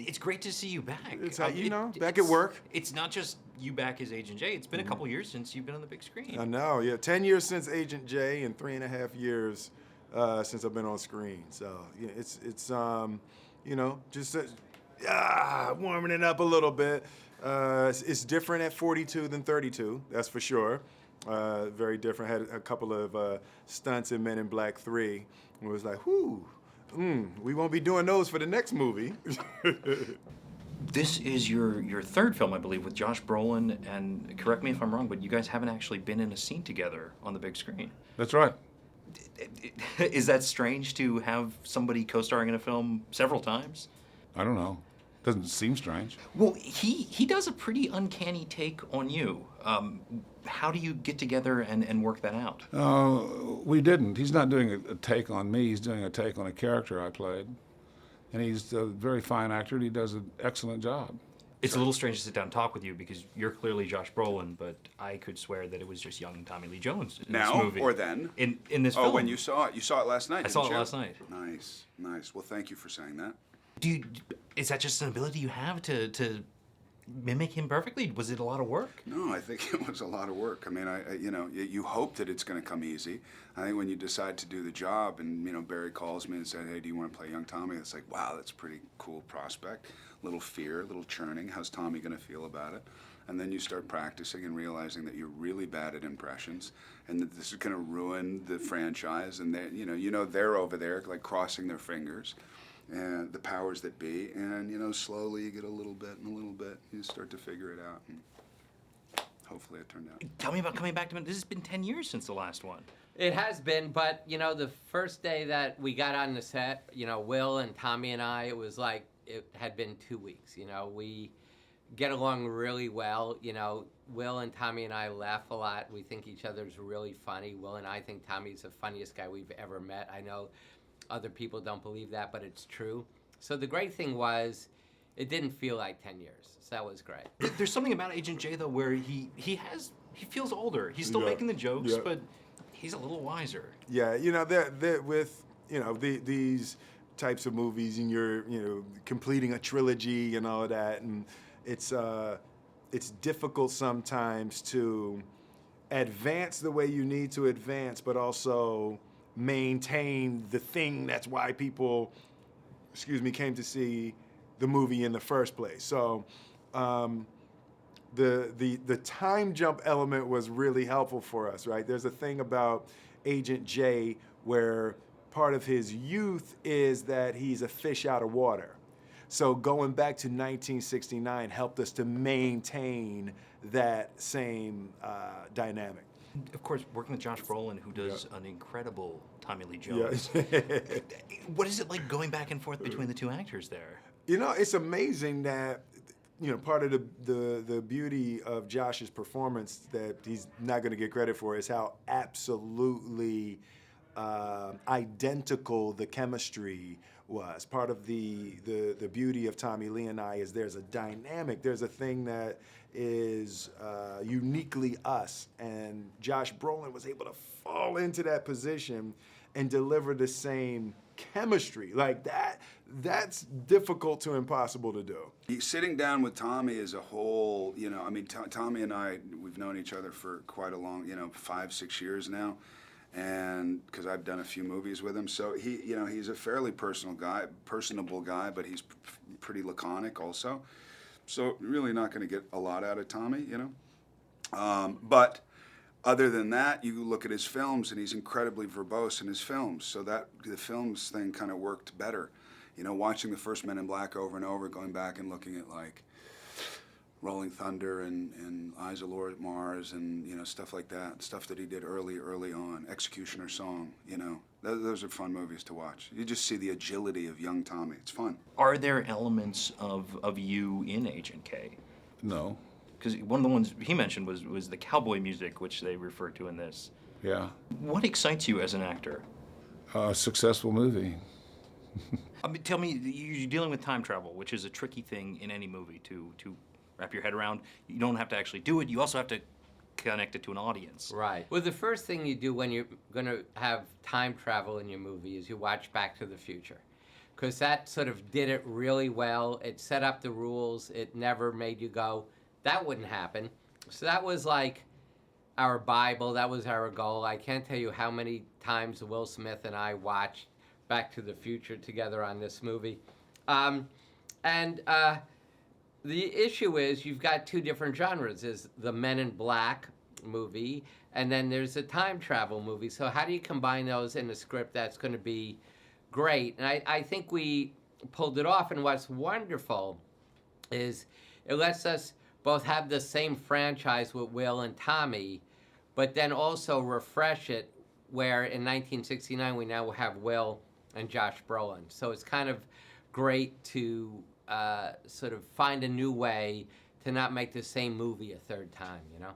It's great to see you back. It's back at work. It's not just you back as Agent J. It's been a couple years since you've been on the big screen. I know, yeah. 10 years since Agent J and 3.5 years since I've been on screen. So yeah, it's just warming it up a little bit. It's different at 42 than 32, that's for sure. Very different. Had a couple of stunts in Men in Black 3. It was like, whoo, we won't be doing those for the next movie. This is your third film, I believe, with Josh Brolin, and correct me if I'm wrong, but you guys haven't actually been in a scene together on the big screen. That's right. Is that strange to have somebody co-starring in a film several times? I don't know. Doesn't seem strange. Well, he does a pretty uncanny take on you. How do you get together and work that out? We didn't. He's not doing a take on me. He's doing a take on a character I played. And he's a very fine actor, and he does an excellent job. It's a little strange to sit down and talk with you because you're clearly Josh Brolin, but I could swear that it was just young Tommy Lee Jones in this movie. Now or then? In this film. Oh, when you saw it. You saw it last night, I saw it last night. Nice, nice. Well, thank you for saying that. Is that just an ability you have to mimic him perfectly? Was it a lot of work? No, I think it was a lot of work. I mean, you hope that it's going to come easy. I think when you decide to do the job, and Barry calls me and said, "Hey, do you want to play young Tommy?" It's like, wow, that's a pretty cool prospect. Little fear, little churning. How's Tommy going to feel about it? And then you start practicing and realizing that you're really bad at impressions, and that this is going to ruin the franchise. And they, they're over there like crossing their fingers. And the powers that be, and slowly you get a little bit and a little bit, you start to figure it out, and hopefully it turned out. Tell me about coming back to it. This has been 10 years since the last one. It has been, but the first day that we got on the set, Will and Tommy and I, it was like it had been 2 weeks. We get along really well. Will and Tommy and I laugh a lot. We think each other's really funny. Will and I think Tommy's the funniest guy we've ever met. I know other people don't believe that, but it's true. So the great thing was, it didn't feel like 10 years. So that was great. There's something about Agent J, though, where he feels older. He's still making the jokes, but he's a little wiser. Yeah, they're with, these types of movies, and you're, completing a trilogy and all of that, and it's difficult sometimes to advance the way you need to advance, but also maintain the thing that's why people, came to see the movie in the first place. So the time jump element was really helpful for us, right? There's a thing about Agent J where part of his youth is that he's a fish out of water. So going back to 1969 helped us to maintain that same dynamic. Of course, working with Josh Brolin, who does an incredible Tommy Lee Jones. Yeah. What is it like going back and forth between the two actors there? It's amazing that, part of the beauty of Josh's performance that he's not going to get credit for is how absolutely identical the chemistry was. Part of the beauty of Tommy Lee and I is there's a dynamic, there's a thing that is uniquely us, and Josh Brolin was able to fall into that position and deliver the same chemistry. Like that's difficult to impossible to do. Sitting down with Tommy as a whole, Tommy and I, we've known each other for quite a long, 5-6 years now. And because I've done a few movies with him, so he's a fairly personable guy, but he's pretty laconic also. So really not going to get a lot out of Tommy, But other than that, you look at his films, and he's incredibly verbose in his films. So that the films thing kind of worked better, Watching the first Men in Black over and over, going back and looking at like Rolling Thunder and Eyes of Lord Mars and stuff like that, stuff that he did early on, Executioner Song, those are fun movies to watch. You just see the agility of young Tommy. It's fun. Are there elements of you in Agent K? No. Because one of the ones he mentioned was the cowboy music, which they refer to in this. Yeah. What excites you as an actor? A successful movie. Tell me, you're dealing with time travel, which is a tricky thing in any movie to wrap your head around. You don't have to actually do it. You also have to connect it to an audience. Right. Well, the first thing you do when you're going to have time travel in your movie is you watch Back to the Future. because that sort of did it really well. It set up the rules. It never made you go, that wouldn't happen. So that was like our Bible. That was our goal. I can't tell you how many times Will Smith and I watched Back to the Future together on this movie. The issue is you've got two different genres. There's the Men in Black movie, and then there's a time travel movie. So how do you combine those in a script that's going to be great? And I think we pulled it off, and what's wonderful is it lets us both have the same franchise with Will and Tommy, but then also refresh it where in 1969 we now have Will and Josh Brolin. So it's kind of great to sort of find a new way to not make the same movie a third time, you know?